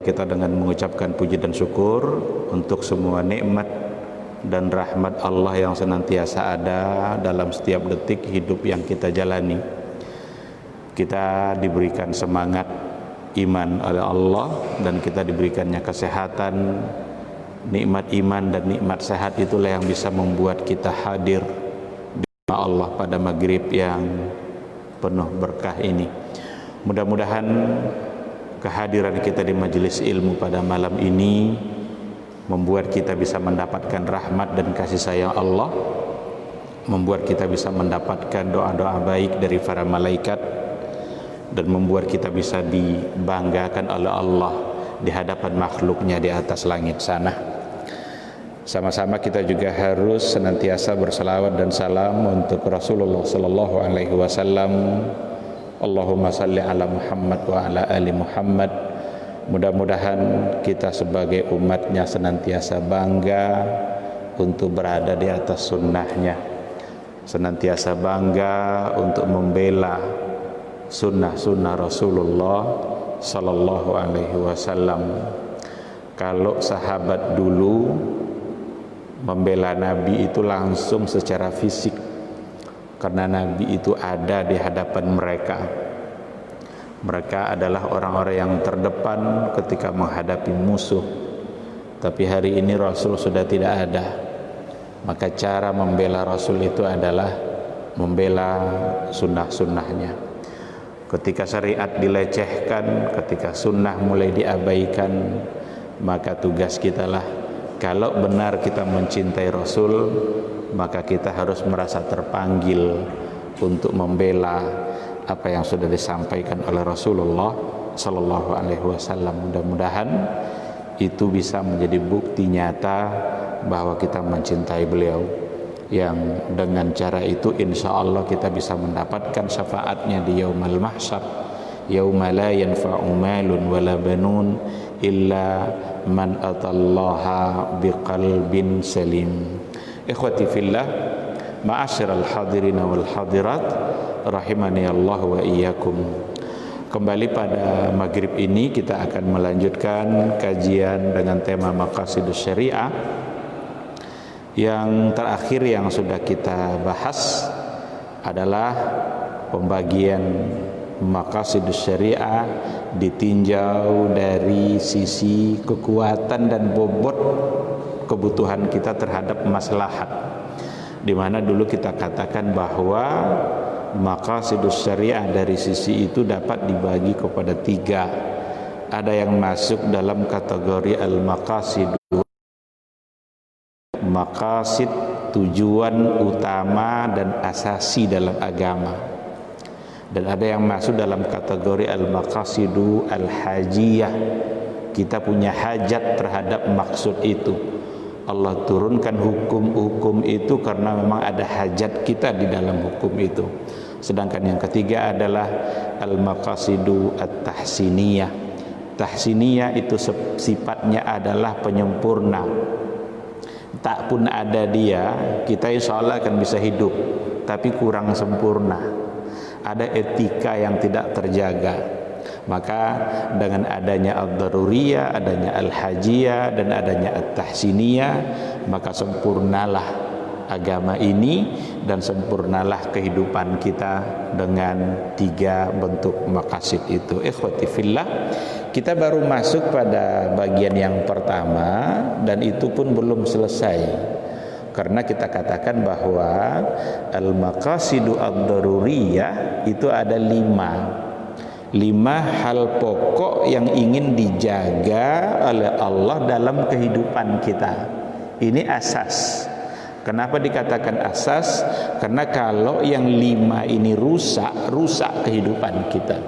Kita dengan mengucapkan puji dan syukur untuk semua nikmat dan rahmat Allah yang senantiasa ada dalam setiap detik hidup yang kita jalani. Kita diberikan semangat iman oleh Allah dan kita diberikannya kesehatan. Nikmat iman dan nikmat sehat itulah yang bisa membuat kita hadir di rumah Allah pada maghrib yang penuh berkah ini. Mudah-mudahan kehadiran kita di majelis ilmu pada malam ini membuat kita bisa mendapatkan rahmat dan kasih sayang Allah, membuat kita bisa mendapatkan doa-doa baik dari para malaikat, dan membuat kita bisa dibanggakan oleh Allah di hadapan makhluknya di atas langit sana. Sama-sama kita juga harus senantiasa berselawat dan salam untuk Rasulullah sallallahu alaihi wasallam. Allahumma salli ala Muhammad wa ala ali Muhammad. Mudah-mudahan kita sebagai umatnya senantiasa bangga untuk berada di atas sunnahnya, senantiasa bangga untuk membela sunnah-sunnah Rasulullah sallallahu alaihi wasallam. Kalau sahabat dulu membela Nabi itu langsung secara fisik, karena Nabi itu ada di hadapan mereka. Mereka adalah orang-orang yang terdepan ketika menghadapi musuh. Tapi hari ini Rasul sudah tidak ada. Maka cara membela Rasul itu adalah membela sunnah-sunnahnya. Ketika syariat dilecehkan, ketika sunnah mulai diabaikan, maka tugas kita lah, kalau benar kita mencintai Rasul, maka kita harus merasa terpanggil untuk membela apa yang sudah disampaikan oleh Rasulullah sallallahu alaihi wasallam. Mudah-mudahan itu bisa menjadi bukti nyata bahwa kita mencintai beliau, yang dengan cara itu insya Allah kita bisa mendapatkan syafaatnya di yaumal mahsyar, yauma la yanfa'u malun wala banun illa man atallaha biqalbin salim. Ikhwati fillah, ma'asyiral hadirin wal hadirat, rahimani Allah wa iyyakum. Kembali pada maghrib ini kita akan melanjutkan kajian dengan tema Maqasidus Syariah. Yang terakhir yang sudah kita bahas adalah pembagian Maqasidus Syariah ditinjau dari sisi kekuatan dan bobot kebutuhan kita terhadap maslahat, di mana dulu kita katakan bahwa maqasidus syariah dari sisi itu dapat dibagi kepada tiga. Ada yang masuk dalam kategori al-maqasid, maqasid tujuan utama dan asasi dalam agama, dan ada yang masuk dalam kategori al-maqasidu al-hajiyah. Kita punya hajat terhadap maksud itu. Allah turunkan hukum-hukum itu karena memang ada hajat kita di dalam hukum itu. Sedangkan yang ketiga adalah al-maqasidu at-tahsiniyah. Tahsiniyah itu sifatnya adalah penyempurna. Tak pun ada dia, kita insya Allah akan bisa hidup, tapi kurang sempurna. Ada etika yang tidak terjaga. Maka dengan adanya ad-daruriyah, adanya al-hajiyah, dan adanya at-tahsiniyah, maka sempurnalah agama ini dan sempurnalah kehidupan kita dengan tiga bentuk maqasid itu. Ikhwati fillah, kita baru masuk pada bagian yang pertama dan itu pun belum selesai, karena kita katakan bahwa al-maqasidu ad-daruriyah itu ada lima hal pokok yang ingin dijaga oleh Allah dalam kehidupan kita. Ini asas. Kenapa dikatakan asas? Karena kalau yang lima ini rusak kehidupan kita.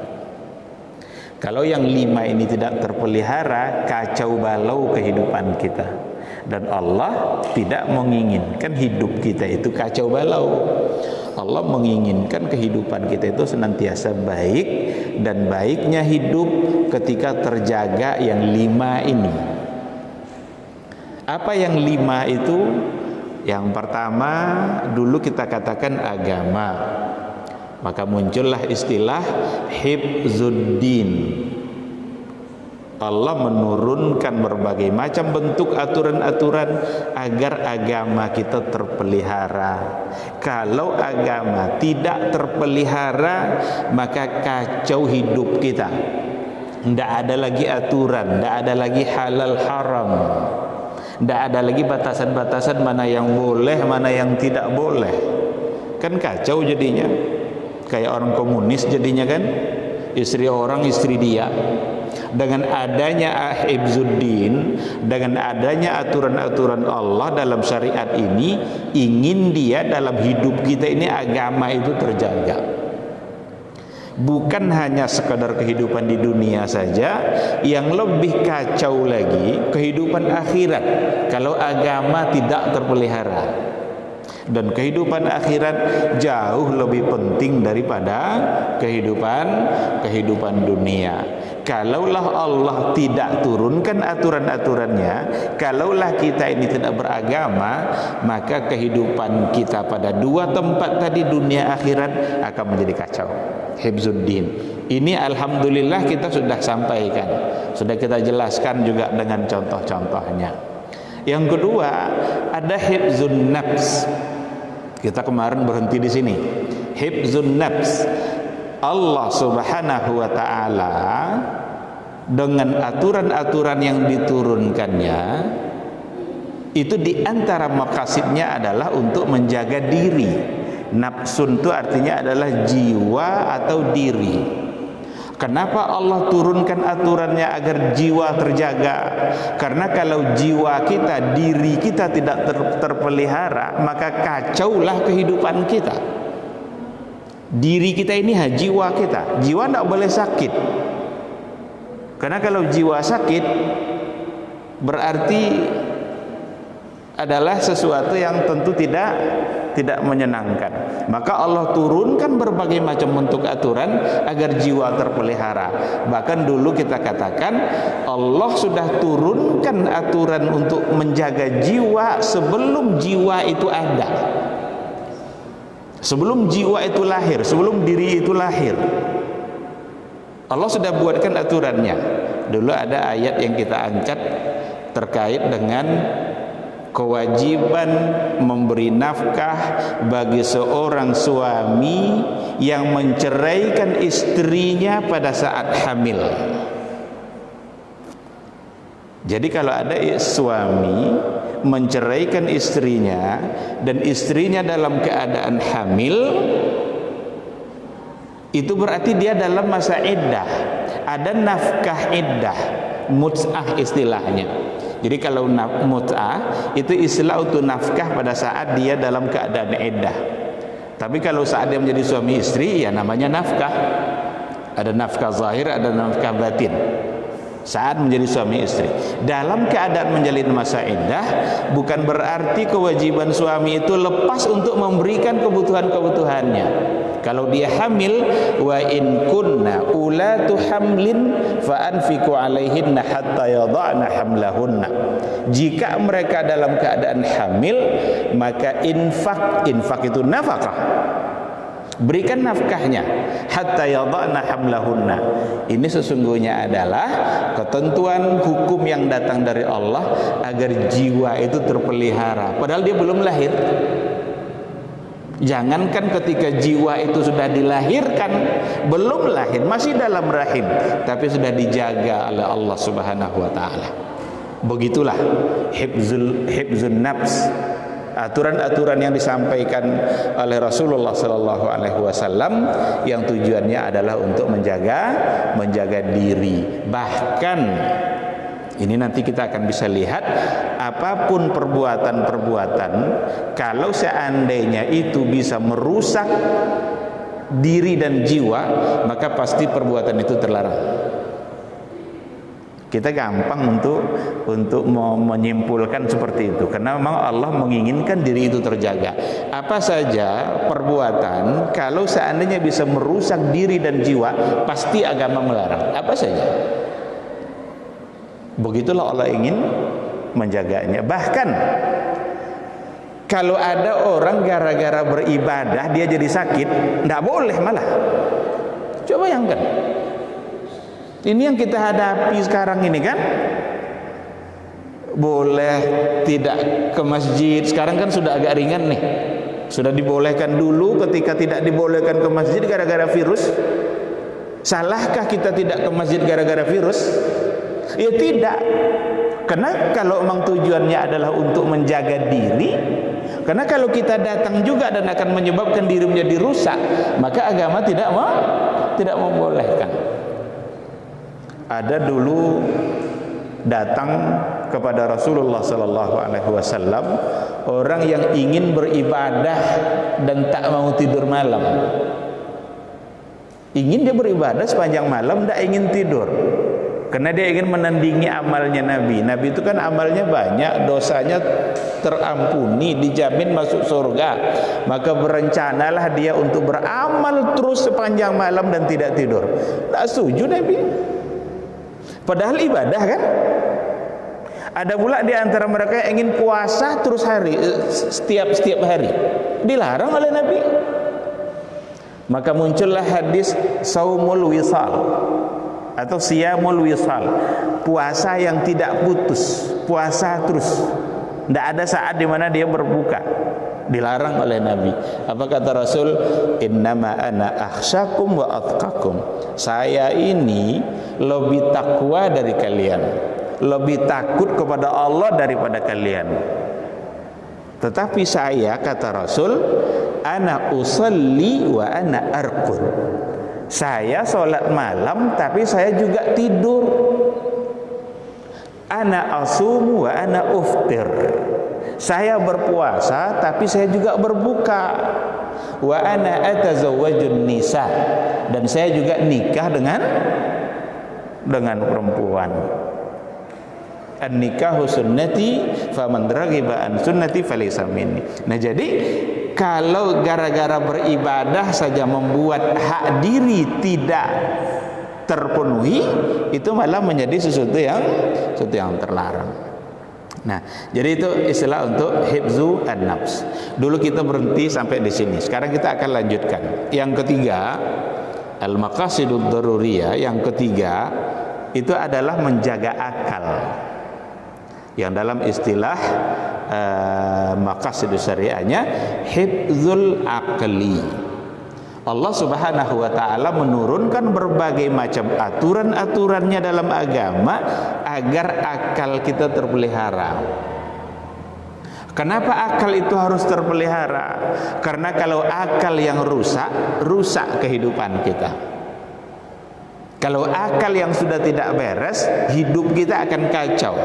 Kalau yang lima ini tidak terpelihara, kacau balau kehidupan kita. Dan Allah tidak menginginkan hidup kita itu kacau balau. Allah menginginkan kehidupan kita itu senantiasa baik, dan baiknya hidup ketika terjaga yang lima ini. Apa yang lima itu? Yang pertama dulu kita katakan agama. Maka muncullah istilah hifzuddin. Allah menurunkan berbagai macam bentuk aturan-aturan agar agama kita terpelihara. Kalau agama tidak terpelihara, maka kacau hidup kita. Tidak ada lagi aturan, tidak ada lagi halal haram, tidak ada lagi batasan-batasan mana yang boleh, mana yang tidak boleh. Kan kacau jadinya, kayak orang komunis jadinya kan, istri orang istri dia. Dengan adanya hifzuddin, dengan adanya aturan-aturan Allah dalam syariat ini, ingin dia dalam hidup kita ini agama itu terjaga. Bukan hanya sekadar kehidupan di dunia saja, yang lebih kacau lagi kehidupan akhirat kalau agama tidak terpelihara. Dan kehidupan akhirat jauh lebih penting daripada kehidupan dunia. Kalaulah Allah tidak turunkan aturan-aturannya, kalaulah kita ini tidak beragama, maka kehidupan kita pada dua tempat tadi, dunia akhirat, akan menjadi kacau. Hifzuddin ini alhamdulillah kita sudah sampaikan, sudah kita jelaskan juga dengan contoh-contohnya. Yang kedua ada hifzun nafs. Kita kemarin berhenti di sini. Hifzun nafs. Allah Subhanahu wa taala dengan aturan-aturan yang diturunkannya itu diantara maqasidnya adalah untuk menjaga diri. Nafsun itu artinya adalah jiwa atau diri. Kenapa Allah turunkan aturannya agar jiwa terjaga? Karena kalau jiwa kita, diri kita tidak terpelihara, maka kacaulah kehidupan kita. Diri kita ini jiwa kita. Jiwa tidak boleh sakit. Karena kalau jiwa sakit berarti adalah sesuatu yang tentu tidak menyenangkan. Maka Allah turunkan berbagai macam bentuk aturan agar jiwa terpelihara. Bahkan dulu kita katakan Allah sudah turunkan aturan untuk menjaga jiwa sebelum jiwa itu ada. Sebelum jiwa itu lahir, sebelum diri itu lahir, Allah sudah buatkan aturannya. Dulu ada ayat yang kita angkat terkait dengan kewajiban memberi nafkah bagi seorang suami yang menceraikan istrinya pada saat hamil. Jadi kalau ada suami menceraikan istrinya dan istrinya dalam keadaan hamil, itu berarti dia dalam masa iddah. Ada nafkah iddah, mut'ah istilahnya. Jadi kalau mut'ah itu istilah untuk nafkah pada saat dia dalam keadaan iddah. Tapi kalau saat dia menjadi suami istri, ya namanya nafkah. Ada nafkah zahir, ada nafkah batin. Saat menjadi suami istri dalam keadaan menjalin masa iddah, bukan berarti kewajiban suami itu lepas untuk memberikan kebutuhan-kebutuhannya. Kalau dia hamil, wa in kunna ulatu hamlin fa anfiqu alaihinna hatta yada'na hamlahunna. Jika mereka dalam keadaan hamil, maka infak itu nafkah. Berikan nafkahnya hatta yada'na hamlahunna. Ini sesungguhnya adalah ketentuan hukum yang datang dari Allah agar jiwa itu terpelihara padahal dia belum lahir. Jangankan ketika jiwa itu sudah dilahirkan, belum lahir, masih dalam rahim, tapi sudah dijaga oleh Allah Subhanahu wa taala. Begitulah hifzun nafs. Aturan-aturan yang disampaikan oleh Rasulullah sallallahu alaihi wasallam yang tujuannya adalah untuk menjaga diri. Bahkan ini nanti kita akan bisa lihat apapun perbuatan-perbuatan, kalau seandainya itu bisa merusak diri dan jiwa, maka pasti perbuatan itu terlarang. Kita gampang untuk menyimpulkan seperti itu, karena memang Allah menginginkan diri itu terjaga. Apa saja perbuatan kalau seandainya bisa merusak diri dan jiwa, pasti agama melarang. Apa saja. Begitulah Allah ingin menjaganya. Bahkan kalau ada orang gara-gara beribadah dia jadi sakit, tidak boleh malah. Coba bayangkan. Ini yang kita hadapi sekarang ini kan. Boleh tidak ke masjid, sekarang kan sudah agak ringan nih. Sudah dibolehkan dulu, ketika tidak dibolehkan ke masjid gara-gara virus. Salahkah kita tidak ke masjid gara-gara virus? Ya tidak. Karena kalau memang tujuannya adalah untuk menjaga diri, karena kalau kita datang juga dan akan menyebabkan diri menjadi rusak, maka agama tidak membolehkan. Ada dulu datang kepada Rasulullah sallallahu alaihi wasallam orang yang ingin beribadah dan tak mau tidur malam. Ingin dia beribadah sepanjang malam, tak ingin tidur. Karena dia ingin menandingi amalnya Nabi. Nabi itu kan amalnya banyak, dosanya terampuni, dijamin masuk surga. Maka berencanalah dia untuk beramal terus sepanjang malam dan tidak tidur. Tak setuju Nabi. Padahal ibadah kan. Ada pula di antara mereka yang ingin puasa terus setiap hari. Dilarang oleh Nabi. Maka muncullah hadis saumul wisal atau siyamul wisal, puasa yang tidak putus, puasa terus. Tidak ada saat di mana dia berbuka. Dilarang oleh Nabi. Apa kata Rasul? Innama ana akhsyakum wa atqakum. Saya ini lebih takwa dari kalian, lebih takut kepada Allah daripada kalian. Tetapi saya, kata Rasul, ana usalli wa ana arqud. Saya sholat malam tapi saya juga tidur. Ana asumu wa ana uftir. Saya berpuasa tapi saya juga berbuka. Wa ana atazawwajun nisa, dan saya juga nikah dengan perempuan. An-nikahu sunnati faman raghiba an sunnati falaysa minni. Nah, jadi kalau gara-gara beribadah saja membuat hak diri tidak terpenuhi, itu malah menjadi sesuatu yang terlarang. Nah, jadi itu istilah untuk hifzu an-nafs. Dulu kita berhenti sampai di sini. Sekarang kita akan lanjutkan. Yang ketiga, al-maqasidud daruriyah, yang ketiga itu adalah menjaga akal. Yang dalam istilah maqasidus syariahnya hifzul aqli. Allah Subhanahu wa taala menurunkan berbagai macam aturan-aturannya dalam agama agar akal kita terpelihara. Kenapa akal itu harus terpelihara? Karena kalau akal yang rusak kehidupan kita. Kalau akal yang sudah tidak beres, hidup kita akan kacau.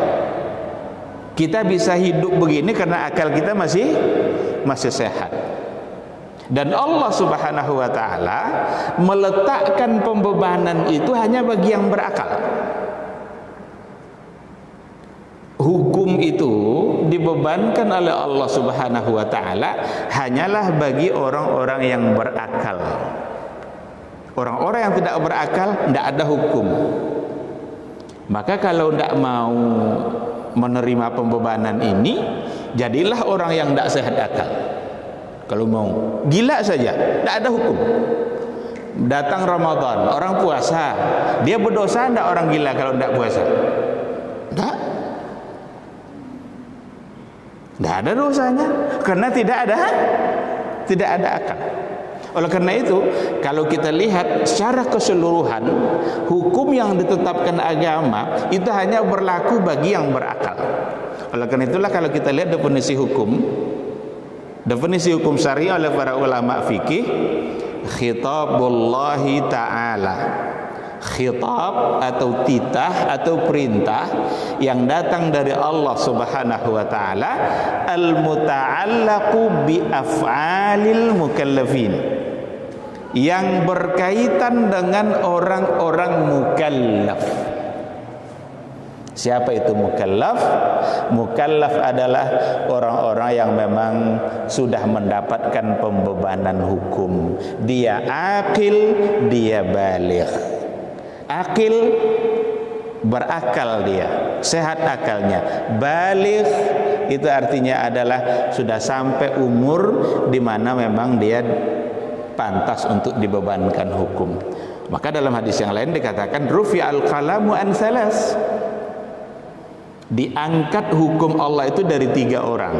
Kita bisa hidup begini karena akal kita masih sehat. Dan Allah Subhanahu wa taala meletakkan pembebanan itu hanya bagi yang berakal. Hukum itu dibebankan oleh Allah Subhanahu wa taala hanyalah bagi orang-orang yang berakal. Orang-orang yang tidak berakal tidak ada hukum. Maka kalau tidak mau menerima pembebanan ini, jadilah orang yang tidak sehat akal. Kalau mau gila saja, tidak ada hukum. Datang Ramadan, orang puasa, dia berdosa tidak orang gila kalau tidak puasa? Tidak ada dosanya, karena tidak ada akal. Oleh karena itu, kalau kita lihat secara keseluruhan, hukum yang ditetapkan agama itu hanya berlaku bagi yang berakal. Oleh karena itulah kalau kita lihat definisi hukum syariah oleh para ulama fikih, khitabullahi ta'ala, khitab atau titah atau perintah yang datang dari Allah Subhanahu wa taala, al-muta'allaqu bi af'alil mukallafin, yang berkaitan dengan orang-orang mukallaf. Siapa itu mukallaf? Mukallaf adalah orang-orang yang memang sudah mendapatkan pembebanan hukum. Dia akil, dia baligh. Akil, berakal dia, sehat akalnya. Baligh itu artinya adalah sudah sampai umur di mana memang dia pantas untuk dibebankan hukum. Maka dalam hadis yang lain dikatakan rufi'al qalamu an salas, diangkat hukum Allah itu dari 3 orang.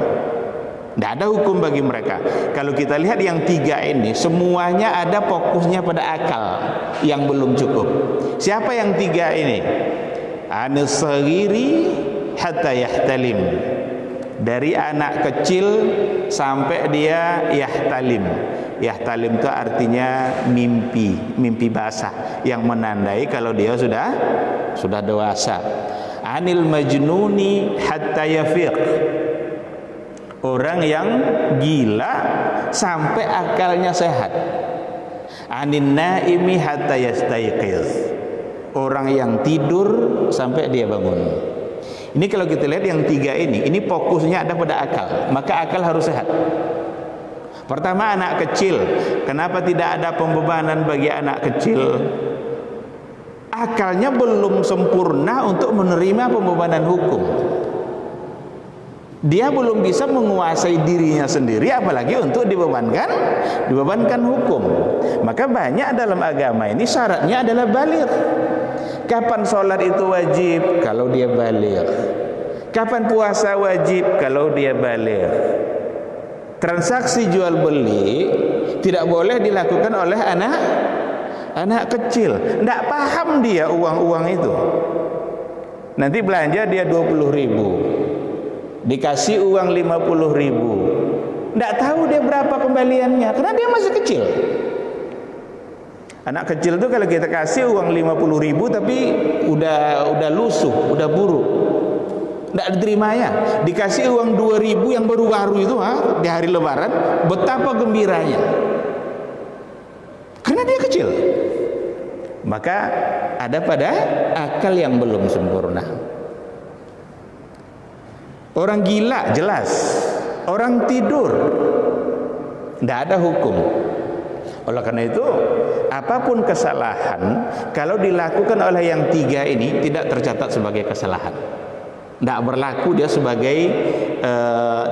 Tidak ada hukum bagi mereka. Kalau kita lihat yang 3 ini, semuanya ada fokusnya pada akal yang belum cukup. Siapa yang 3 ini? Anis saghiri hatta yahtalim, dari anak kecil sampai dia yahtalim. Yahtalim itu artinya mimpi basah yang menandai kalau dia sudah dewasa. Anil majnuni hatta yafiq, orang yang gila sampai akalnya sehat. Anin naimi hatta yastayqiz, orang yang tidur sampai dia bangun. Ini kalau kita lihat yang 3 ini fokusnya ada pada akal, maka akal harus sehat. Pertama, anak kecil. Kenapa tidak ada pembebanan bagi anak kecil? Akalnya belum sempurna untuk menerima pembebanan hukum. Dia belum bisa menguasai dirinya sendiri, apalagi untuk dibebankan hukum. Maka banyak dalam agama ini syaratnya adalah baligh. Kapan sholat itu wajib? Kalau dia baligh. Kapan puasa wajib? Kalau dia baligh. Transaksi jual beli tidak boleh dilakukan oleh anak kecil. Tidak paham dia uang itu. Nanti belanja dia 20.000, dikasih uang 50.000, tidak tahu dia berapa kembaliannya karena dia masih kecil. Anak kecil itu kalau kita kasih uang 50.000 tapi udah lusuh, udah buruk, tidak diterimanya. Dikasih uang 2.000 yang baru-baru itu di hari Lebaran, betapa gembiranya karena dia kecil. Maka ada pada akal yang belum sempurna. Orang gila jelas, orang tidur tidak ada hukum. Oleh karena itu, apapun kesalahan kalau dilakukan oleh yang 3 ini tidak tercatat sebagai kesalahan. Tidak berlaku dia sebagai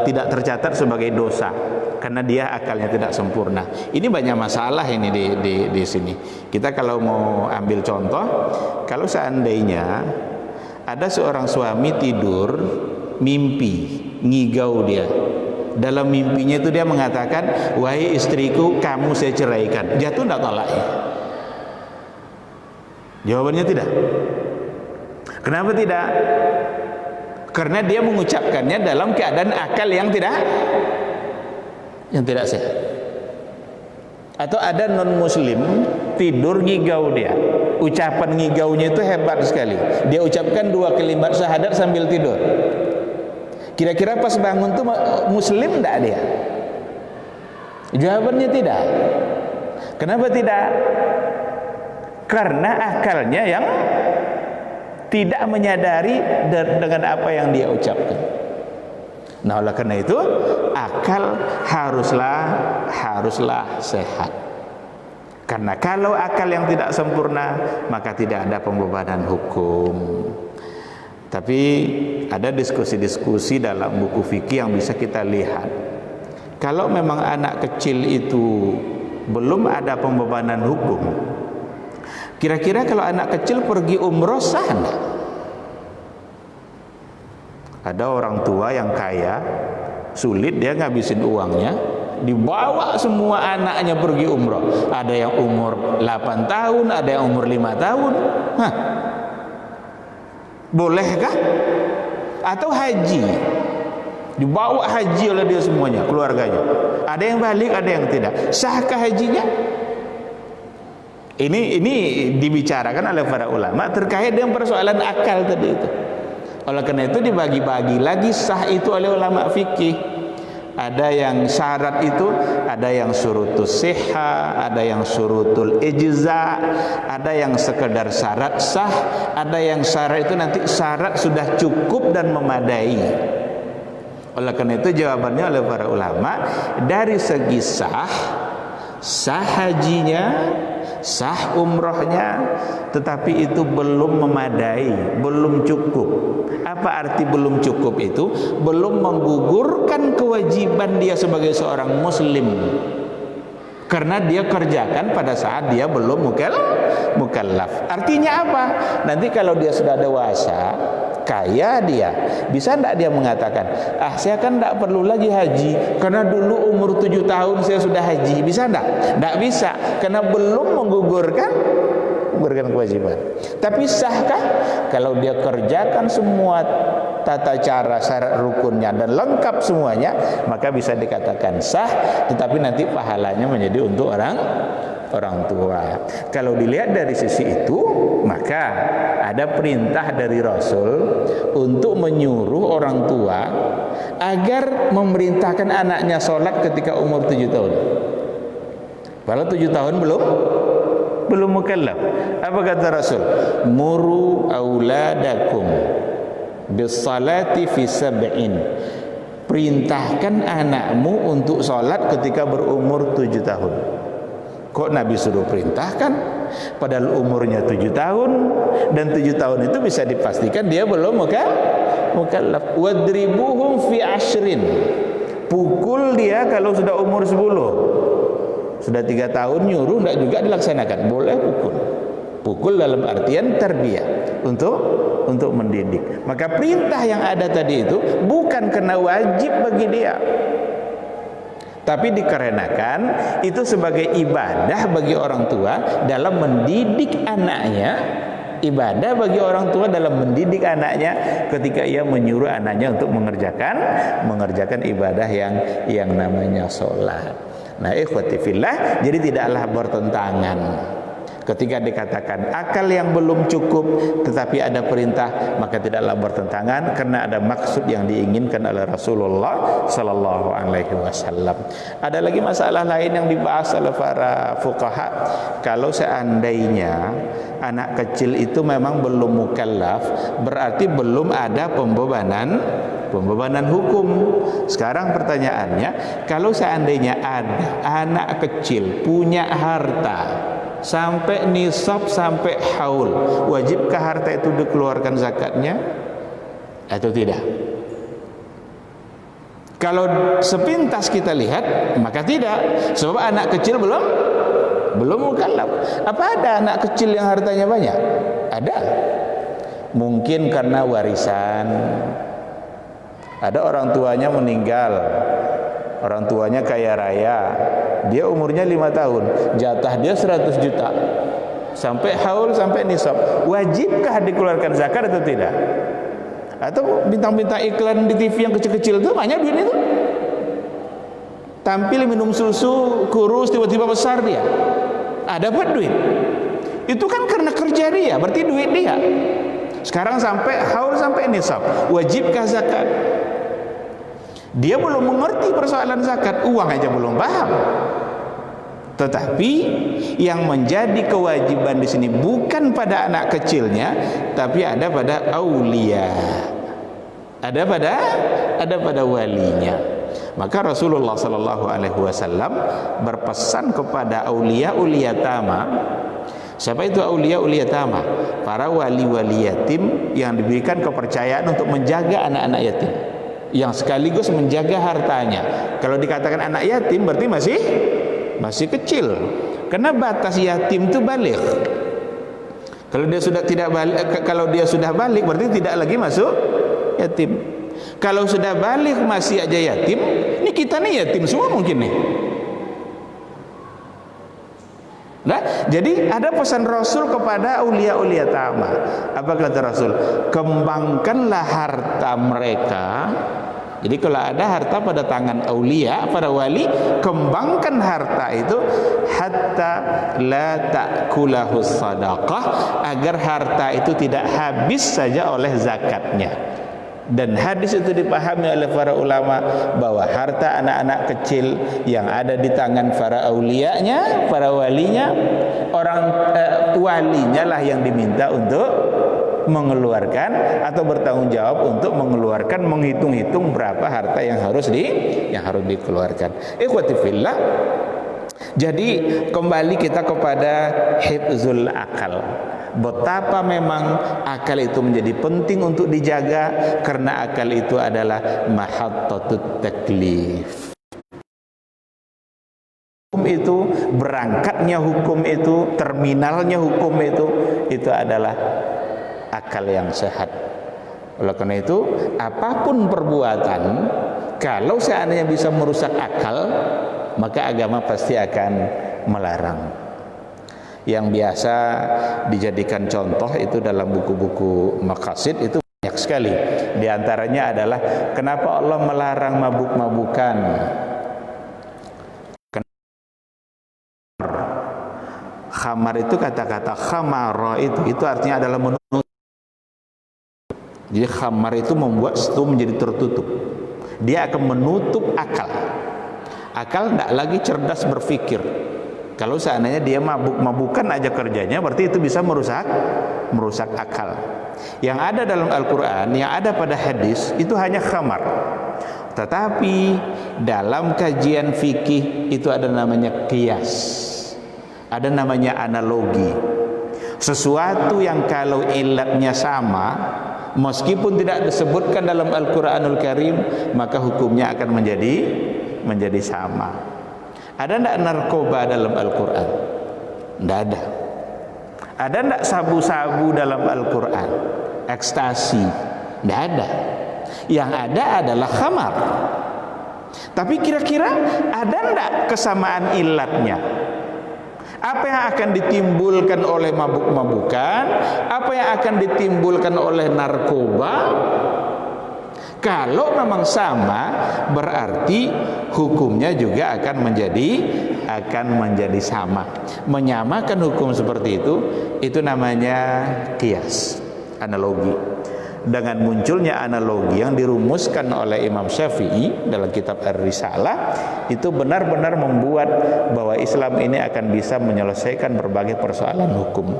tidak tercatat sebagai dosa karena dia akalnya tidak sempurna. Ini banyak masalah ini di sini. Kita kalau mau ambil contoh, kalau seandainya ada seorang suami tidur mimpi, ngigau dia. Dalam mimpinya itu dia mengatakan, wahai istriku, kamu saya ceraikan. Jatuh tidak talaknya? Jawabannya tidak. Kenapa tidak? Karena dia mengucapkannya dalam keadaan akal yang tidak sehat. Atau ada non muslim tidur ngigau dia. Ucapan ngigaunya itu hebat sekali. Dia ucapkan 2 kalimat syahadat sambil tidur. Kira-kira pas bangun tuh muslim enggak dia? Jawabannya tidak. Kenapa tidak? Karena akalnya yang tidak menyadari dengan apa yang dia ucapkan. Nah, oleh karena itu akal haruslah sehat. Karena kalau akal yang tidak sempurna, maka tidak ada pembebanan hukum. Tapi ada diskusi-diskusi dalam buku fikih yang bisa kita lihat. Kalau memang anak kecil itu belum ada pembebanan hukum, kira-kira kalau anak kecil pergi umroh sah enggak? Ada orang tua yang kaya, sulit dia ngabisin uangnya, dibawa semua anaknya pergi umroh. Ada yang umur 8 tahun, ada yang umur 5 tahun. Bolehkah? Atau haji, dibawa haji oleh dia semuanya, keluarganya. Ada yang balik, ada yang tidak. Sahkah hajinya? Ini dibicarakan oleh para ulama terkait dengan persoalan akal tadi itu. Oleh karena itu dibagi-bagi lagi sah itu oleh ulama fikih. Ada yang syarat itu, ada yang syurutus sihha, ada yang syurutul ijza, ada yang sekedar syarat sah, ada yang syarat itu nanti syarat sudah cukup dan memadai. Oleh karena itu jawabannya oleh para ulama, dari segi sah hajinya, sah umrohnya, tetapi itu belum memadai, belum cukup. Apa arti belum cukup itu? Belum menggugurkan kewajiban dia sebagai seorang muslim. karena dia kerjakan pada saat dia belum mukallaf. Artinya apa? Nanti kalau dia sudah dewasa, kaya dia, bisa tidak dia mengatakan, saya kan tidak perlu lagi haji karena dulu umur 7 tahun saya sudah haji. Bisa tidak? Tidak bisa, karena belum menggugurkan kewajiban. Tapi sahkah kalau dia kerjakan semua tata cara, syarat, rukunnya dan lengkap semuanya, maka bisa dikatakan sah, tetapi nanti pahalanya menjadi untuk orang tua. Kalau dilihat dari sisi itu, maka ada perintah dari Rasul untuk menyuruh orang tua agar memerintahkan anaknya sholat ketika umur 7 tahun. Kalau 7 tahun belum mukallaf. Apa kata Rasul? Muru auladakum bisalati fi sab'in. Perintahkan anakmu untuk salat ketika berumur 7 tahun. Kok Nabi suruh perintahkan? Padahal umurnya 7 tahun, dan 7 tahun itu bisa dipastikan dia belum mukallaf. Wadribuhum fi ashrin. Pukul dia kalau sudah umur 10. Sudah 3 tahun nyuruh tidak juga dilaksanakan, boleh pukul dalam artian tarbiyah, untuk mendidik. Maka perintah yang ada tadi itu bukan karena wajib bagi dia, tapi dikarenakan itu sebagai ibadah bagi orang tua dalam mendidik anaknya. Ibadah bagi orang tua dalam mendidik anaknya ketika ia menyuruh anaknya untuk mengerjakan ibadah yang namanya sholat. Nah, ikhwati fillah, jadi tidaklah bertentangan ketika dikatakan akal yang belum cukup tetapi ada perintah, maka tidaklah bertentangan karena ada maksud yang diinginkan oleh Rasulullah sallallahu alaihi wasallam. Ada lagi masalah lain yang dibahas oleh para fuqaha. Kalau seandainya anak kecil itu memang belum mukallaf, berarti belum ada pembebanan hukum. Sekarang pertanyaannya, kalau seandainya ada anak kecil punya harta sampai nisab, sampai haul, wajibkah harta itu dikeluarkan zakatnya atau tidak? Kalau sepintas kita lihat, maka tidak, sebab anak kecil belum mukallaf. Apa ada anak kecil yang hartanya banyak? Ada. Mungkin karena warisan. Ada orang tuanya meninggal, orang tuanya kaya raya, dia umurnya 5 tahun, jatah dia 100 juta sampai haul, sampai nisab, wajibkah dikeluarkan zakat atau tidak? Atau bintang-bintang iklan di TV yang kecil-kecil itu banyak duit itu, tampil minum susu kurus tiba-tiba besar dia, dapat duit. Itu kan karena kerja dia, berarti duit dia. Sekarang sampai haul, sampai nisab, wajibkah zakat? Dia belum mengerti persoalan zakat, uang aja belum paham. Tetapi yang menjadi kewajiban di sini bukan pada anak kecilnya, tapi ada pada aulia, ada pada walinya. Maka Rasulullah sallallahu alaihi wasallam berpesan kepada aulia yatama. Siapa itu aulia yatama? Para wali-wali yatim yang diberikan kepercayaan untuk menjaga anak-anak yatim, yang sekaligus menjaga hartanya. Kalau dikatakan anak yatim berarti masih kecil, karena batas yatim itu baligh. Kalau dia sudah balik berarti tidak lagi masuk yatim. Kalau sudah balik masih aja yatim, ini kita nih yatim semua mungkin nih. Nah, jadi ada pesan Rasul kepada aulia tama. Apa kata Rasul? Kembangkanlah harta mereka. Jadi kalau ada harta pada tangan aulia, para wali, kembangkan harta itu hatta la ta'kulahu sadaqah, agar harta itu tidak habis saja oleh zakatnya. Dan hadis itu dipahami oleh para ulama bahwa harta anak-anak kecil yang ada di tangan para aulianya, para walinya, walinya lah yang diminta untuk mengeluarkan atau bertanggung jawab untuk mengeluarkan, menghitung-hitung berapa harta yang harus dikeluarkan. Ikhwati fillah, jadi kembali kita kepada hifzul akal. Betapa memang akal itu menjadi penting untuk dijaga, karena akal itu adalah mahattatut taklif. itu, berangkatnya hukum itu, terminalnya hukum itu adalah akal yang sehat. Oleh karena itu, apapun perbuatan, kalau seandainya bisa merusak akal, maka agama pasti akan melarang. Yang biasa dijadikan contoh itu dalam buku-buku maqasid itu banyak sekali. Di antaranya adalah kenapa Allah melarang mabuk-mabukan. Khamar itu kata-kata khamara itu artinya adalah menutup. Jadi khamar itu membuat situ menjadi tertutup. Dia akan menutup akal. Akal tidak lagi cerdas berpikir. Kalau seandainya dia mabuk-mabukan aja kerjanya, berarti itu bisa merusak akal. Yang ada dalam Al-Quran, yang ada pada hadis itu hanya khamar. Tetapi dalam kajian fikih itu ada namanya qiyas, ada namanya analogi. Sesuatu yang kalau ilatnya sama, meskipun tidak disebutkan dalam Al-Quranul Karim, maka hukumnya akan menjadi sama. Ada tidak narkoba dalam Al-Quran? Tidak ada. Ada tidak sabu-sabu dalam Al-Quran? Ekstasi? Tidak ada. Yang ada adalah khamar. Tapi kira-kira ada tidak kesamaan ilatnya? Apa yang akan ditimbulkan oleh mabuk-mabukan? Apa yang akan ditimbulkan oleh narkoba? Kalau memang sama, berarti hukumnya juga akan menjadi sama. Menyamakan hukum seperti itu namanya qiyas, analogi. Dengan munculnya analogi yang dirumuskan oleh Imam Syafi'i dalam kitab Ar-Risalah, itu benar-benar membuat bahwa Islam ini akan bisa menyelesaikan berbagai persoalan hukum.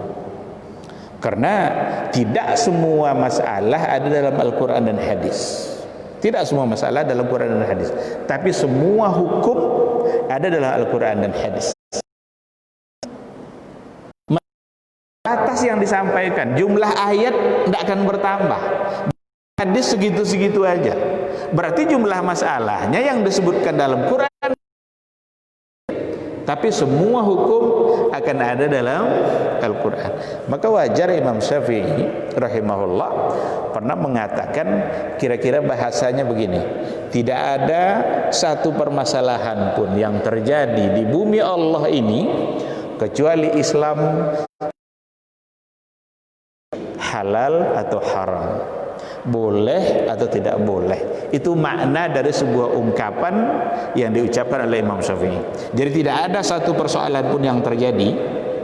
Karena tidak semua masalah ada dalam Al-Quran dan hadis. Tidak semua masalah dalam Al-Quran dan hadis, tapi semua hukum ada dalam Al-Quran dan hadis. Atas yang disampaikan, jumlah ayat tidak akan bertambah. Hadis segitu-segitu aja. Berarti jumlah masalahnya yang disebutkan dalam Quran, tapi semua hukum akan ada dalam Al-Quran. Maka wajar Imam Syafi'i rahimahullah pernah mengatakan, kira-kira bahasanya begini: tidak ada satu permasalahan pun yang terjadi di bumi Allah ini kecuali Islam halal atau haram, boleh atau tidak boleh. Itu makna dari sebuah ungkapan yang diucapkan oleh Imam Syafi'i. Jadi tidak ada satu persoalan pun yang terjadi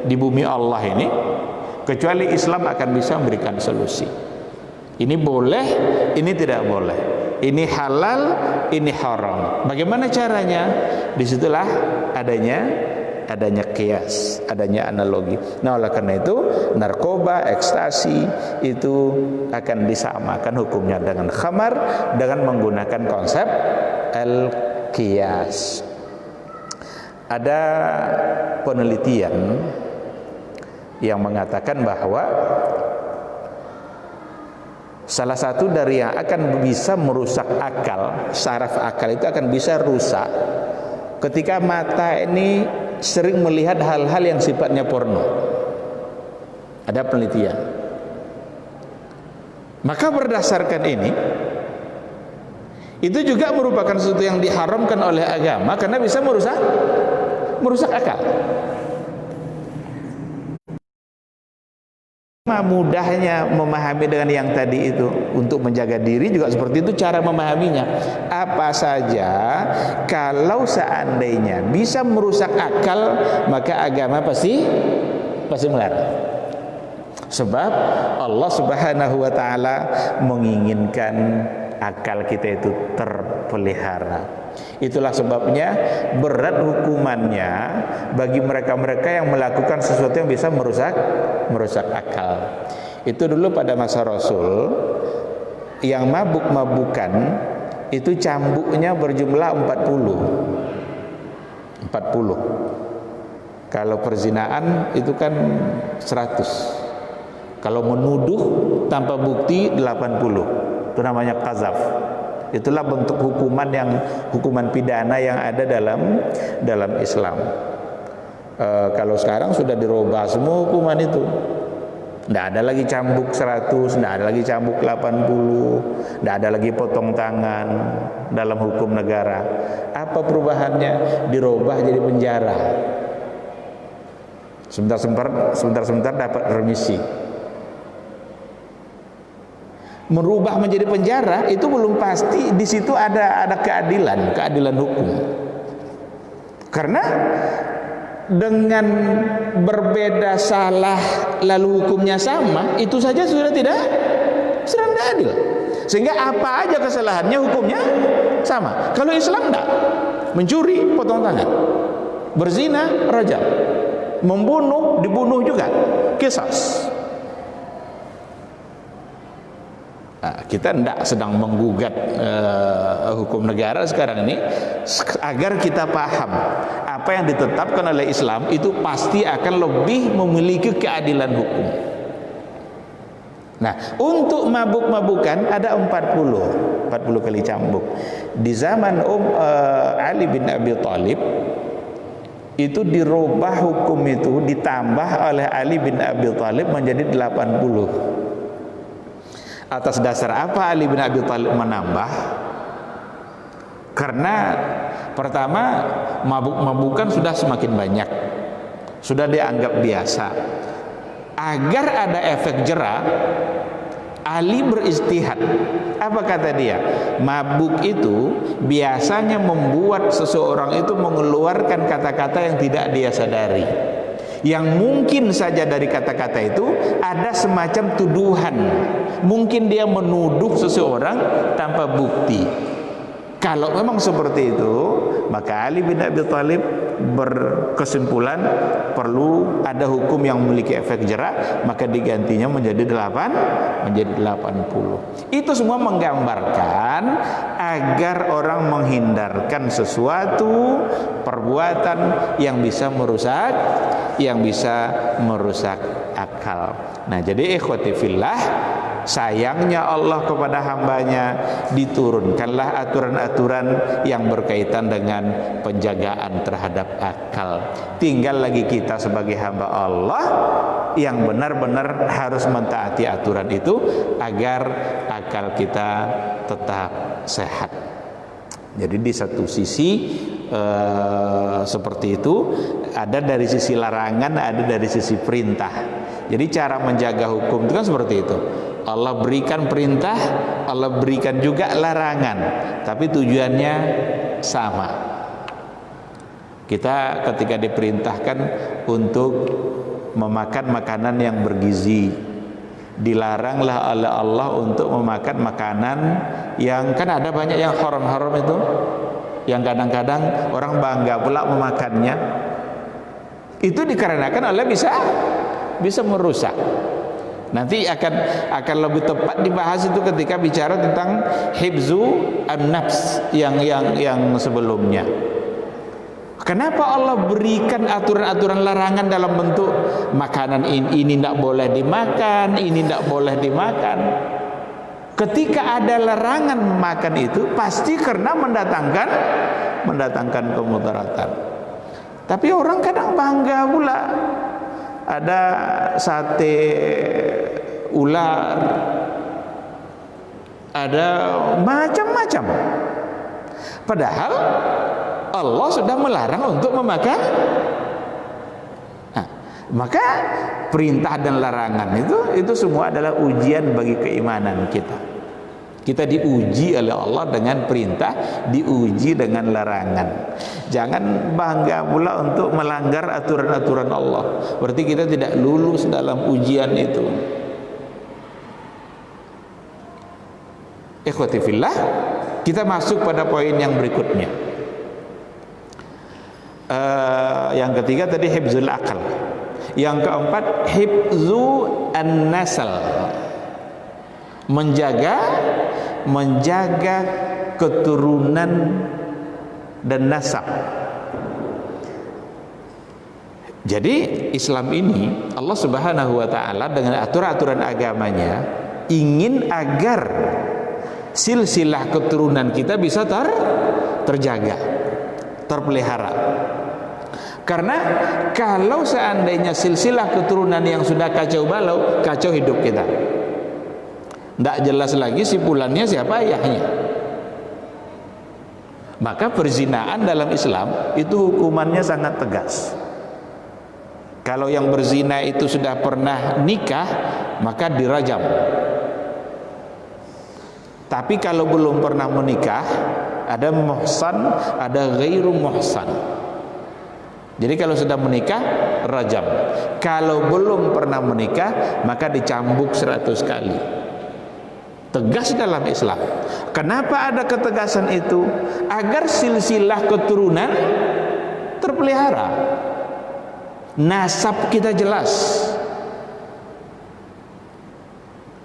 di bumi Allah ini kecuali Islam akan bisa memberikan solusi. Ini boleh, ini tidak boleh. Ini halal, ini haram. Bagaimana caranya? Disitulah adanya qiyas, adanya analogi. Nah, oleh karena itu narkoba, ekstasi itu akan disamakan hukumnya dengan khamar dengan menggunakan konsep al-qiyas. Ada penelitian yang mengatakan bahwa salah satu dari yang akan bisa merusak akal, saraf akal itu akan bisa rusak ketika mata ini sering melihat hal-hal yang sifatnya porno. Ada penelitian. Maka berdasarkan ini, itu juga merupakan sesuatu yang diharamkan oleh agama karena bisa merusak akal. Mudahnya memahami dengan yang tadi itu, untuk menjaga diri juga seperti itu cara memahaminya. Apa saja kalau seandainya bisa merusak akal, maka agama pasti melarang. Sebab Allah Subhanahu wa taala menginginkan akal kita itu terpelihara. Itulah sebabnya berat hukumannya bagi mereka-mereka yang melakukan sesuatu yang bisa merusak akal. Itu dulu pada masa Rasul, yang mabuk-mabukan itu cambuknya berjumlah 40. Kalau perzinaan itu kan 100. Kalau menuduh tanpa bukti 80. Itu namanya qazaf. Itulah bentuk hukuman pidana yang ada dalam Islam. Kalau sekarang sudah dirubah semua hukuman itu. Tidak ada lagi cambuk 100, tidak ada lagi cambuk 80, tidak ada lagi potong tangan dalam hukum negara. Apa perubahannya? Dirubah jadi penjara. Sebentar dapat remisi. Merubah menjadi penjara itu belum pasti di situ ada keadilan hukum. Karena dengan berbeda salah lalu hukumnya sama, itu saja sudah tidak adil. Sehingga apa aja kesalahannya hukumnya sama. Kalau Islam enggak. Mencuri potong tangan, berzina rajam, membunuh dibunuh juga, qisas. Kita tidak sedang menggugat hukum negara sekarang ini, agar kita paham apa yang ditetapkan oleh Islam itu pasti akan lebih memiliki keadilan hukum. Nah, untuk mabuk-mabukan ada 40 kali cambuk. Di zaman Ali bin Abi Thalib itu dirubah hukum itu, ditambah oleh Ali bin Abi Thalib menjadi 80. Atas dasar apa Ali bin Abi Thalib menambah? Karena pertama, mabuk-mabukan sudah semakin banyak, sudah dianggap biasa. Agar ada efek jera, Ali beristihad. Apa kata dia? Mabuk itu biasanya membuat seseorang itu mengeluarkan kata-kata yang tidak dia sadari. Yang mungkin saja dari kata-kata itu ada semacam tuduhan. Mungkin dia menuduh seseorang tanpa bukti. Kalau memang seperti itu, maka Ali bin Abi Thalib berkesimpulan perlu ada hukum yang memiliki efek jera, maka digantinya menjadi 80. Itu semua menggambarkan agar orang menghindarkan sesuatu perbuatan yang bisa merusak akal. Nah, jadi ikhwati fillah, sayangnya Allah kepada hambanya, diturunkanlah aturan-aturan yang berkaitan dengan penjagaan terhadap akal. Tinggal lagi kita sebagai hamba Allah yang benar-benar harus mentaati aturan itu agar akal kita tetap sehat. Jadi di satu sisi seperti itu, ada dari sisi larangan, ada dari sisi perintah. Jadi cara menjaga hukum itu kan seperti itu. Allah berikan perintah, Allah berikan juga larangan, tapi tujuannya sama. Kita ketika diperintahkan untuk memakan makanan yang bergizi, dilaranglah oleh Allah untuk memakan makanan yang, kan ada banyak yang haram-haram itu, yang kadang-kadang orang bangga pula memakannya. Itu dikarenakan Allah bisa merusak. Nanti akan lebih tepat dibahas itu ketika bicara tentang hibzu an-nafs yang sebelumnya. Kenapa Allah berikan aturan-aturan larangan dalam bentuk makanan ini tidak boleh dimakan, ini tidak boleh dimakan? Ketika ada larangan makan itu pasti karena mendatangkan kemudaratan. Tapi orang kadang bangga pula, ada sate ular, ada macam-macam. Padahal Allah sudah melarang untuk memakan. Nah, maka perintah dan larangan itu semua adalah ujian bagi keimanan kita. Kita diuji oleh Allah dengan perintah, diuji dengan larangan. Jangan bangga pula untuk melanggar aturan-aturan Allah. Berarti kita tidak lulus dalam ujian itu. Ikhwati fillah, kita masuk pada poin yang berikutnya. Yang ketiga tadi hibzul akal. Yang keempat hibzu an-nasal. Menjaga keturunan dan nasab. Jadi Islam ini Allah Subhanahu wa taala dengan aturan-aturan agamanya ingin agar silsilah keturunan kita bisa terjaga, terpelihara. Karena kalau seandainya silsilah keturunan yang sudah kacau balau, kacau hidup kita. Tidak jelas lagi simpulannya siapa ayahnya. Maka perzinaan dalam Islam itu hukumannya sangat tegas. Kalau yang berzina itu sudah pernah nikah, maka dirajam. Tapi kalau belum pernah menikah, ada muhsan, ada ghairu muhsan. Jadi kalau sudah menikah, rajam. Kalau belum pernah menikah, maka dicambuk 100 kali. Tegas dalam Islam. Kenapa ada ketegasan itu? Agar silsilah keturunan terpelihara, nasab kita jelas.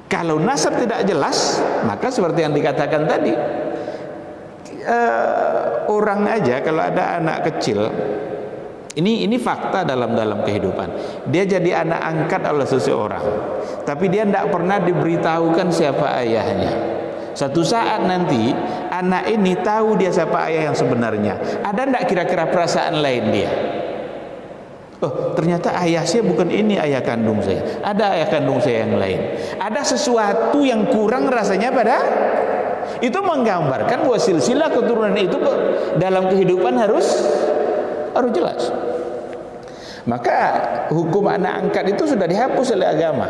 Kalau nasab tidak jelas, maka seperti yang dikatakan tadi, orang aja kalau ada anak kecil, ini fakta dalam kehidupan. Dia jadi anak angkat oleh seseorang, tapi dia tidak pernah diberitahukan siapa ayahnya. Satu saat nanti anak ini tahu dia siapa ayah yang sebenarnya. Ada tidak kira-kira perasaan lain dia? Oh, ternyata ayah saya bukan ini ayah kandung saya. Ada ayah kandung saya yang lain. Ada sesuatu yang kurang rasanya pada. Itu menggambarkan bahwa silsilah keturunan itu dalam kehidupan harus jelas. Maka hukum anak angkat itu sudah dihapus oleh agama.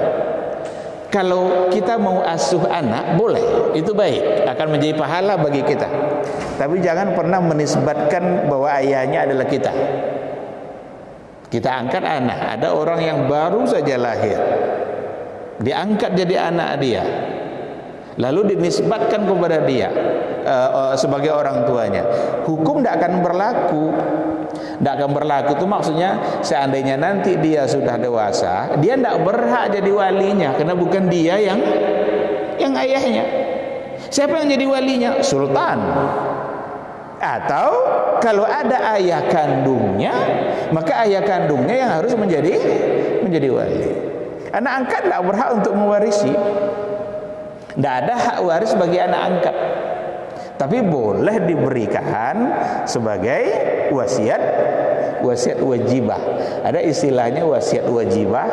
Kalau kita mau asuh anak, boleh, itu baik, akan menjadi pahala bagi kita. Tapi jangan pernah menisbatkan bahwa ayahnya adalah kita. Kita angkat anak, ada orang yang baru saja lahir, diangkat jadi anak dia, lalu dinisbatkan kepada dia sebagai orang tuanya. Hukum tidak akan berlaku. Tidak akan berlaku itu maksudnya seandainya nanti dia sudah dewasa, dia tidak berhak jadi walinya, karena bukan dia yang ayahnya. Siapa yang jadi walinya? Sultan. Atau kalau ada ayah kandungnya, maka ayah kandungnya yang harus menjadi wali. Anak angkat tidak berhak untuk mewarisi. Tidak ada hak waris bagi anak angkat. Tapi boleh diberikan sebagai wasiat wajibah. Ada istilahnya wasiat wajibah,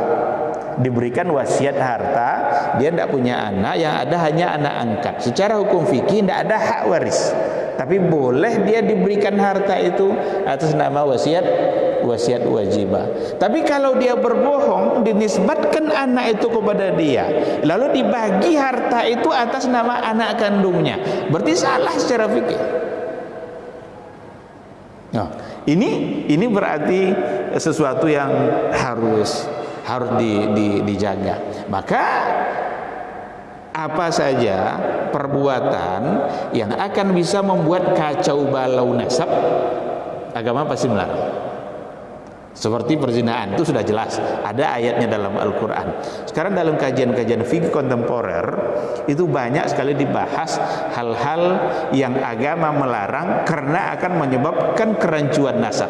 diberikan wasiat harta. Dia tidak punya anak, yang ada hanya anak angkat. Secara hukum fikih tidak ada hak waris, tapi boleh dia diberikan harta itu atas nama wasiat wajibah. Tapi kalau dia berbohong, dinisbatkan anak itu kepada dia, lalu dibagi harta itu atas nama anak kandungnya, berarti salah secara fikih. Nah, ini berarti sesuatu yang harus dijaga. Maka apa saja perbuatan yang akan bisa membuat kacau balau nasab, agama pasti melarang. Seperti perzinaan, itu sudah jelas, ada ayatnya dalam Al-Quran. Sekarang dalam kajian-kajian fikih kontemporer itu banyak sekali dibahas hal-hal yang agama melarang karena akan menyebabkan kerancuan nasab.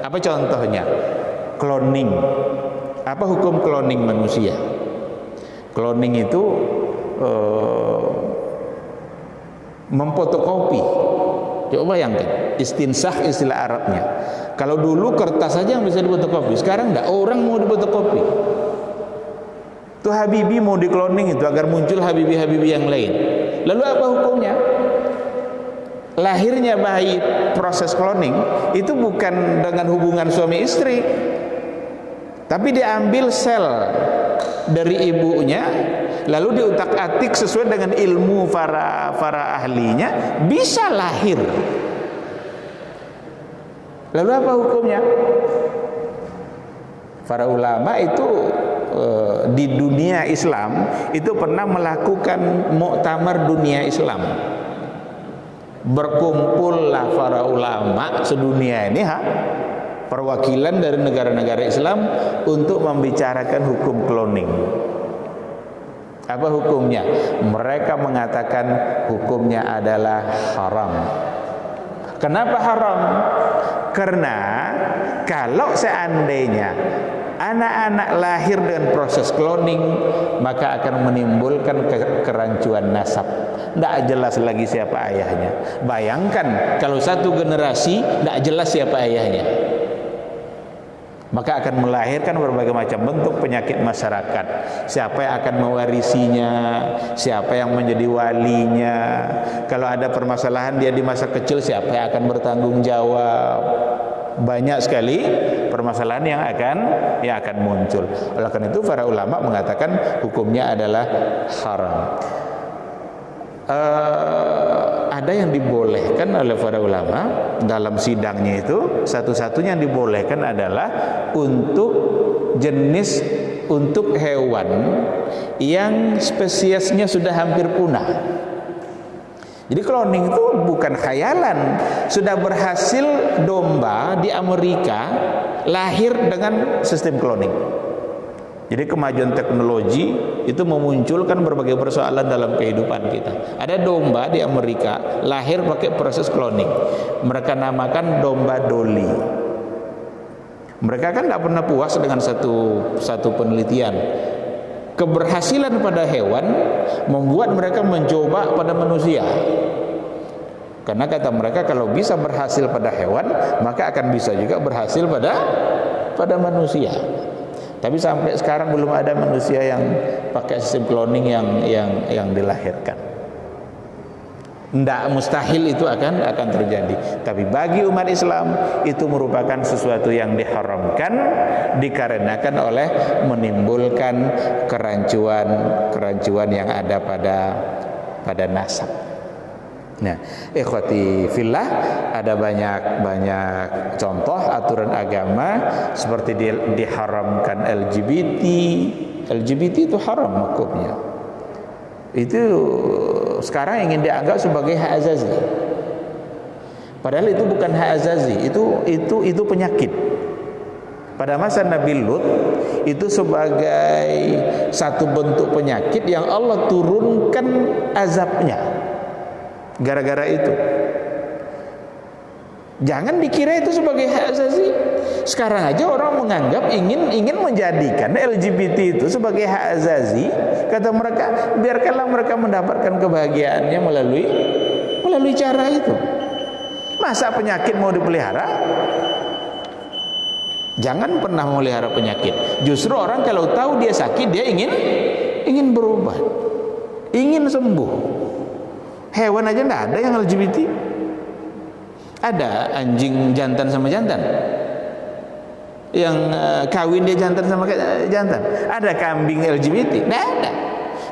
Apa contohnya? Cloning. Apa hukum cloning manusia? Cloning itu memfotokopi. Coba bayangkan, istinsah istilah Arabnya. Kalau dulu kertas saja yang bisa difotokopi, sekarang enggak, orang mau difotokopi. Itu Habibie mau dikloning itu agar muncul Habibie yang lain. Lalu apa hukumnya? Lahirnya bayi proses cloning itu bukan dengan hubungan suami istri, tapi diambil sel dari ibunya, lalu diutak-atik sesuai dengan ilmu para ahlinya, bisa lahir. Lalu apa hukumnya? Para ulama itu di dunia Islam itu pernah melakukan muktamar dunia Islam. Berkumpullah para ulama sedunia ini, perwakilan dari negara-negara Islam untuk membicarakan hukum cloning. Apa hukumnya? Mereka mengatakan hukumnya adalah haram. Kenapa haram? Karena kalau seandainya anak-anak lahir dengan proses cloning, maka akan menimbulkan kerancuan nasab. Tidak jelas lagi siapa ayahnya. Bayangkan kalau satu generasi tidak jelas siapa ayahnya, maka akan melahirkan berbagai macam bentuk penyakit masyarakat. Siapa yang akan mewarisinya, siapa yang menjadi walinya, kalau ada permasalahan dia di masa kecil, siapa yang akan bertanggung jawab. Banyak sekali permasalahan yang akan muncul. Oleh karena itu para ulama mengatakan hukumnya adalah haram. Ada yang dibolehkan oleh para ulama dalam sidangnya itu, satu-satunya yang dibolehkan adalah untuk untuk hewan yang spesiesnya sudah hampir punah. Jadi cloning itu bukan khayalan. Sudah berhasil domba di Amerika lahir dengan sistem cloning. Jadi kemajuan teknologi itu memunculkan berbagai persoalan dalam kehidupan kita. Ada domba di Amerika lahir pakai proses cloning. Mereka namakan domba Dolly. Mereka kan tidak pernah puas dengan satu penelitian. Keberhasilan pada hewan membuat mereka mencoba pada manusia. Karena kata mereka kalau bisa berhasil pada hewan, maka akan bisa juga berhasil pada manusia. Tapi sampai sekarang belum ada manusia yang pakai sistem cloning yang dilahirkan. Tidak mustahil itu akan terjadi. Tapi bagi umat Islam itu merupakan sesuatu yang diharamkan dikarenakan oleh menimbulkan kerancuan yang ada pada nasab. Nah, ikhwati fillah, ada banyak contoh aturan agama seperti diharamkan LGBT. LGBT itu haram hukumnya. Itu sekarang ingin dianggap sebagai hak azazi. Padahal itu bukan hak azazi, itu penyakit. Pada masa Nabi Lut itu sebagai satu bentuk penyakit yang Allah turunkan azabnya. Gara-gara itu. Jangan dikira itu sebagai hak azazi. Sekarang aja orang menganggap ingin menjadikan LGBT itu sebagai hak azazi. Kata mereka, biarkanlah mereka mendapatkan kebahagiaannya melalui cara itu. Masa penyakit mau dipelihara? Jangan pernah memelihara penyakit. Justru orang kalau tahu dia sakit, dia ingin berobat, ingin sembuh. Hewan aja enggak ada yang LGBT. Ada anjing jantan sama jantan yang kawin dia jantan sama jantan. Ada kambing LGBT. Enggak ada.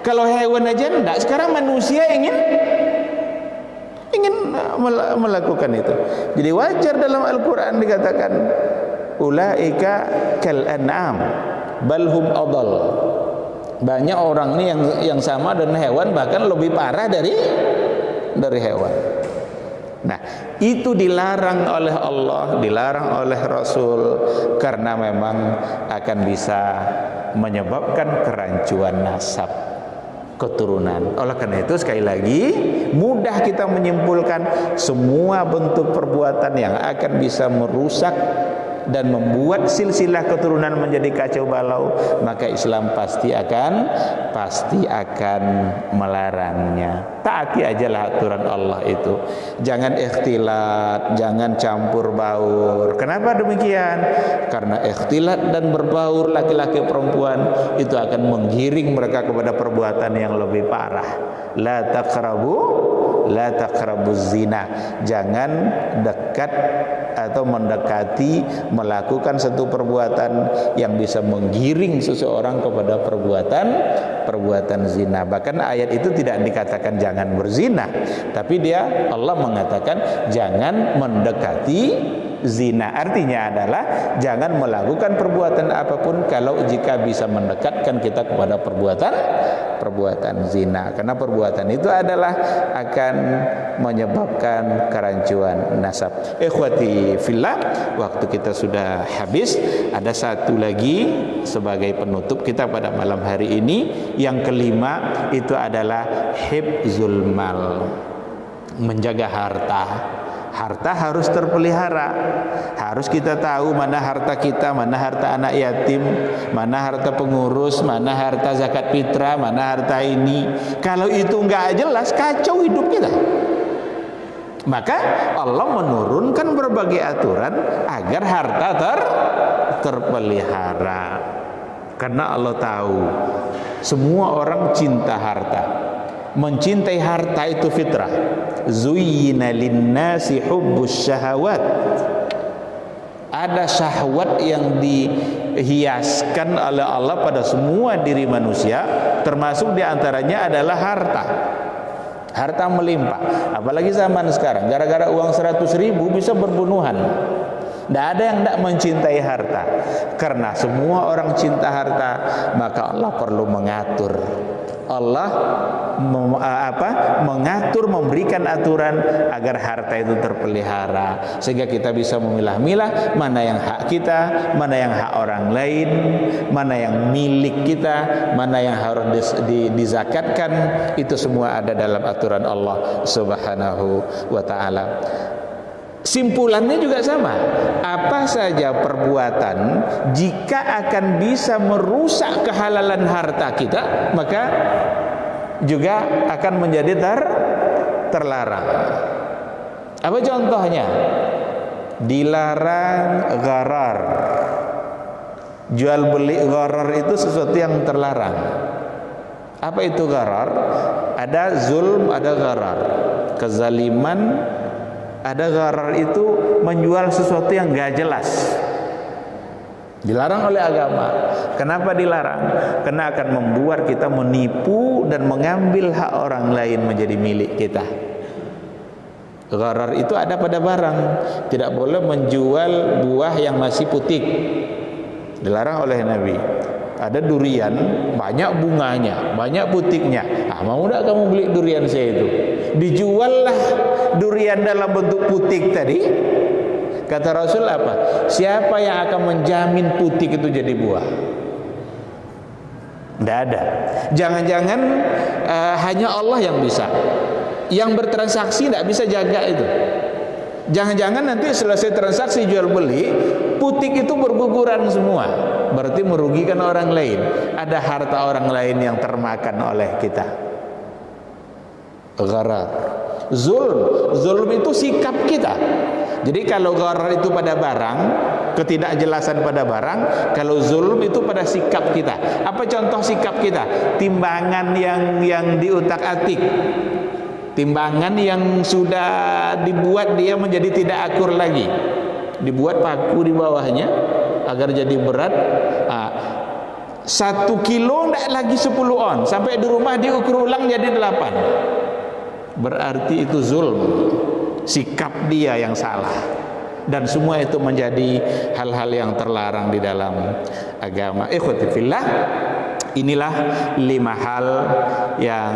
Kalau hewan aja enggak. Sekarang manusia ingin melakukan itu. Jadi wajar dalam Al-Quran dikatakan ulaika kal an'am bal hum adall. Banyak orang ini yang sama dengan hewan, bahkan lebih parah dari hewan. Nah, itu dilarang oleh Allah, dilarang oleh Rasul karena memang akan bisa menyebabkan kerancuan nasab keturunan. Oleh karena itu sekali lagi mudah kita menyimpulkan semua bentuk perbuatan yang akan bisa merusak dan membuat silsilah keturunan menjadi kacau balau, maka Islam pasti akan melarangnya. Taati ajalah aturan Allah itu. Jangan ikhtilat, jangan campur baur. Kenapa demikian? Karena ikhtilat dan berbaur laki-laki perempuan itu akan menggiring mereka kepada perbuatan yang lebih parah. La taqrabu zina. Jangan dekat atau mendekati melakukan satu perbuatan yang bisa menggiring seseorang kepada perbuatan zina. Bahkan ayat itu tidak dikatakan jangan berzina, tapi Allah mengatakan jangan mendekati zina. Artinya adalah jangan melakukan perbuatan apapun kalau jika bisa mendekatkan kita kepada perbuatan zina, karena perbuatan itu adalah akan menyebabkan kerancuan nasab. Ikhwati fillah, waktu kita sudah habis. Ada satu lagi sebagai penutup kita pada malam hari ini. Yang kelima itu adalah hifzul mal, menjaga harta. Harta harus terpelihara. Harus kita tahu mana harta kita, mana harta anak yatim, mana harta pengurus, mana harta zakat fitrah, mana harta ini. Kalau itu enggak jelas, kacau hidup kita. Maka Allah menurunkan berbagai aturan agar harta terpelihara. Karena Allah tahu semua orang cinta harta. Mencintai harta itu fitrah. Zuyyina linnasi hubbus syahawat. Ada syahwat yang dihiaskan oleh Allah pada semua diri manusia, termasuk diantaranya adalah harta. Harta melimpah. Apalagi zaman sekarang, gara-gara uang 100.000 bisa berbunuhan. Tidak ada yang tidak mencintai harta. Karena semua orang cinta harta, maka Allah perlu mengatur. Allah mengatur, memberikan aturan agar harta itu terpelihara, sehingga kita bisa memilah-milah mana yang hak kita, mana yang hak orang lain, mana yang milik kita, mana yang harus dizakatkan. Itu semua ada dalam aturan Allah Subhanahu wa ta'ala. Simpulannya juga sama. Apa saja perbuatan jika akan bisa merusak kehalalan harta kita, maka juga akan menjadi terlarang. Apa contohnya? Dilarang gharar. Jual beli gharar itu sesuatu yang terlarang. Apa itu gharar? Ada zulm, ada gharar. Kezaliman. Ada gharar itu menjual sesuatu yang gak jelas. Dilarang oleh agama. Kenapa dilarang? Karena akan membuat kita menipu dan mengambil hak orang lain menjadi milik kita. Gharar itu ada pada barang. Tidak boleh menjual buah yang masih putih. Dilarang oleh Nabi. Ada durian, banyak bunganya, banyak putiknya. Mau tak kamu beli durian saya itu? Dijuallah durian dalam bentuk putik tadi. Kata Rasul apa? Siapa yang akan menjamin putik itu jadi buah? Tidak ada. Jangan-jangan hanya Allah yang bisa. Yang bertransaksi tidak bisa jaga itu. Jangan-jangan nanti selesai transaksi jual beli, putik itu berguguran semua. Berarti merugikan orang lain. Ada harta orang lain yang termakan oleh kita. Gharar. Zulm itu sikap kita. Jadi kalau gharar itu pada barang, ketidakjelasan pada barang. Kalau zulm itu pada sikap kita. Apa contoh sikap kita? Timbangan yang diutak-atik, timbangan yang sudah dibuat dia menjadi tidak akur lagi, dibuat paku di bawahnya agar jadi berat. 1 kilo tidak lagi 10 on. Sampai di rumah diukur ulang jadi 8. Berarti itu zulm. Sikap dia yang salah. Dan semua itu menjadi hal-hal yang terlarang di dalam agama. Ikhwati fillah, inilah 5 hal yang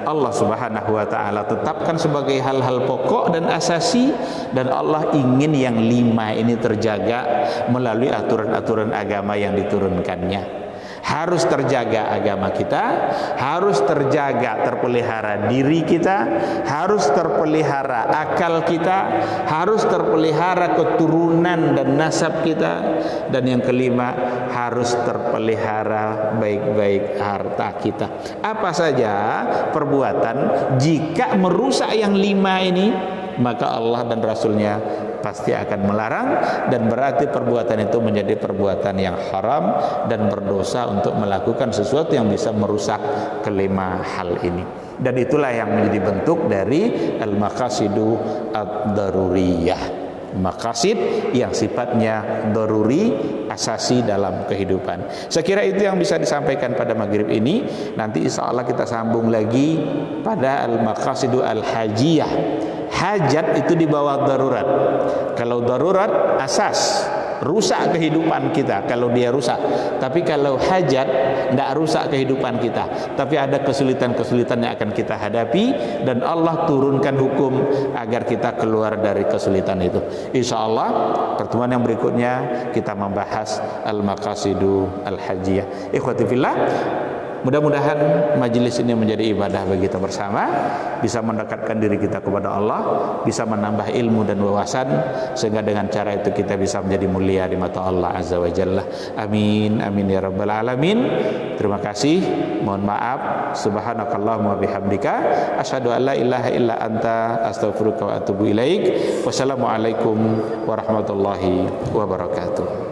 Allah Subhanahu wa ta'ala tetapkan sebagai hal-hal pokok dan asasi, dan Allah ingin yang 5 ini terjaga melalui aturan-aturan agama yang diturunkannya. Harus terjaga agama kita, harus terjaga, terpelihara diri kita, harus terpelihara akal kita, harus terpelihara keturunan dan nasab kita, dan yang kelima harus terpelihara baik-baik harta kita. Apa saja perbuatan jika merusak yang 5 ini, maka Allah dan Rasulnya pasti akan melarang, dan berarti perbuatan itu menjadi perbuatan yang haram dan berdosa untuk melakukan sesuatu yang bisa merusak kelima hal ini. Dan itulah yang menjadi bentuk dari al-maqasidu ad-daruriyah. Maqasid yang sifatnya daruri, asasi dalam kehidupan. Saya kira itu yang bisa disampaikan pada maghrib ini. Nanti insya Allah kita sambung lagi pada al-maqasidu al-hajiyah. Hajat itu di bawah darurat. Kalau darurat asas, rusak kehidupan kita kalau dia rusak. Tapi kalau hajat tidak rusak kehidupan kita, tapi ada kesulitan-kesulitan yang akan kita hadapi, dan Allah turunkan hukum agar kita keluar dari kesulitan itu. Insya Allah pertemuan yang berikutnya kita membahas al-maqasidu al-hajiyah. Ikhwati fillah, Mudah-mudahan majelis ini menjadi ibadah bagi kita bersama, bisa mendekatkan diri kita kepada Allah, bisa menambah ilmu dan wawasan, sehingga dengan cara itu kita bisa menjadi mulia di mata Allah Azza wa Jalla. Amin, amin ya rabbal alamin. Terima kasih, mohon maaf. Subhanakallahumma bihamdika asyhadu an la ilaha illa anta astaghfiruka wa atubu ilaik. Wassalamualaikum warahmatullahi wabarakatuh.